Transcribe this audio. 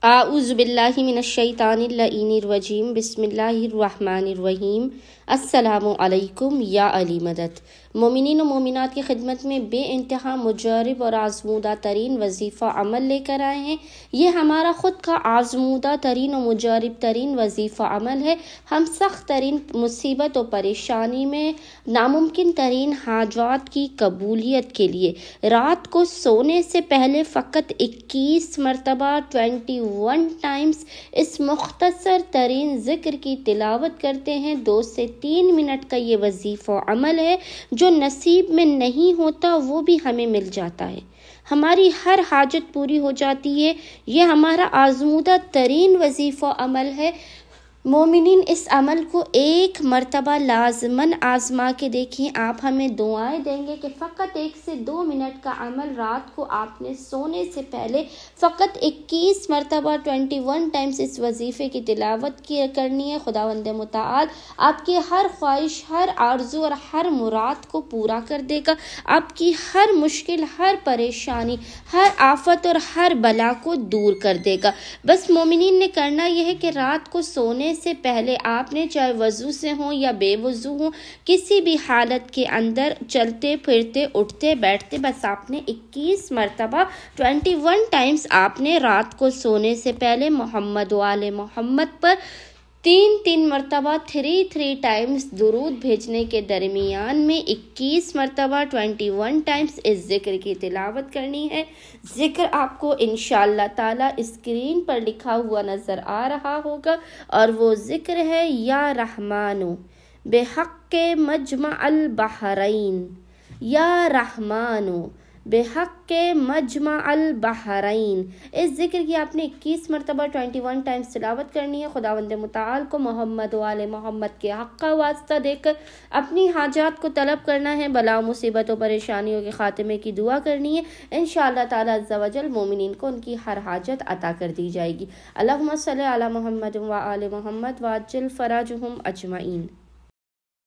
اعوذ باللہ من الشیطان اللعین الرجیم بسم اللہ الرحمن الرحیم السلام علیکم یا علی مدد۔ مومنین و مومنات کی خدمت میں بے انتہا مجرب اور آزمودہ ترین وظیفہ عمل لے کر آئے ہیں۔ یہ ہمارا خود کا آزمودہ ترین و مجرب ترین وظیفہ عمل ہے۔ ہم سخت ترین مصیبت و پریشانی میں ناممکن ترین حاجات کی قبولیت کے لیے رات کو سونے سے پہلے فقط 21 مرتبہ 21 ٹائمز اس مختصر ترین ذکر کی تلاوت کرتے ہیں۔ 2 سے 3 منٹ کا یہ وظیفہ عمل ہے، جو نصیب میں نہیں ہوتا وہ بھی ہمیں مل جاتا ہے، ہماری ہر حاجت پوری ہو جاتی ہے۔ یہ ہمارا آزمودہ ترین وظیفہ عمل ہے۔ مومنین اس عمل کو 1 مرتبہ لازماً آزما کے دیکھیں۔ آپ ہمیں دعائیں دیں گے کہ فقط 1 سے 2 منٹ کا عمل رات کو آپ نے سونے سے پہلے فقط 21 مرتبہ 21 ٹائمز اس وظیفے کی تلاوت کرنی ہے۔ خداوند متعال آپ کی ہر خواہش، ہر آرزو اور ہر مراد کو پورا کر دے گا۔ آپ کی ہر مشکل، ہر پریشانی، ہر آفت اور ہر بلا کو دور کر دے گا۔ بس مومنین نے کرنا یہ ہے کہ رات کو سونے سے پہلے آپ نے چاہے وضو سے ہوں یا بے وضو ہوں، کسی بھی حالت کے اندر چلتے پھرتے اٹھتے بیٹھتے، بس آپ نے 21 مرتبہ 21 ٹائمز آپ نے رات کو سونے سے پہلے محمد و آل محمد پر 3 مرتبہ 3 ٹائمز درود بھیجنے کے درمیان میں 21 مرتبہ 21 ٹائمز اس ذکر کی تلاوت کرنی ہے۔ ذکر آپ کو انشاءاللہ تعالی اسکرین پر لکھا ہوا نظر آ رہا ہوگا، اور وہ ذکر ہے یا رحمانو بحق مجمع البحرین، یا رحمانو بحق مجمع البحرین۔ اس ذکر کی آپ نے 21 مرتبہ 21 ٹائمز تلاوت کرنی ہے۔ خداوند متعال کو محمد و آل محمد کے حق کا واسطہ دے کر اپنی حاجات کو طلب کرنا ہے، بلا و مصیبت و پریشانیوں کے خاتمے کی دعا کرنی ہے۔ انشاءاللہ تعالی عز و جل مومنین کو ان کی ہر حاجت عطا کر دی جائے گی۔ اللہم صلی علی محمد و آل محمد وعجل فرجہم اجمعین۔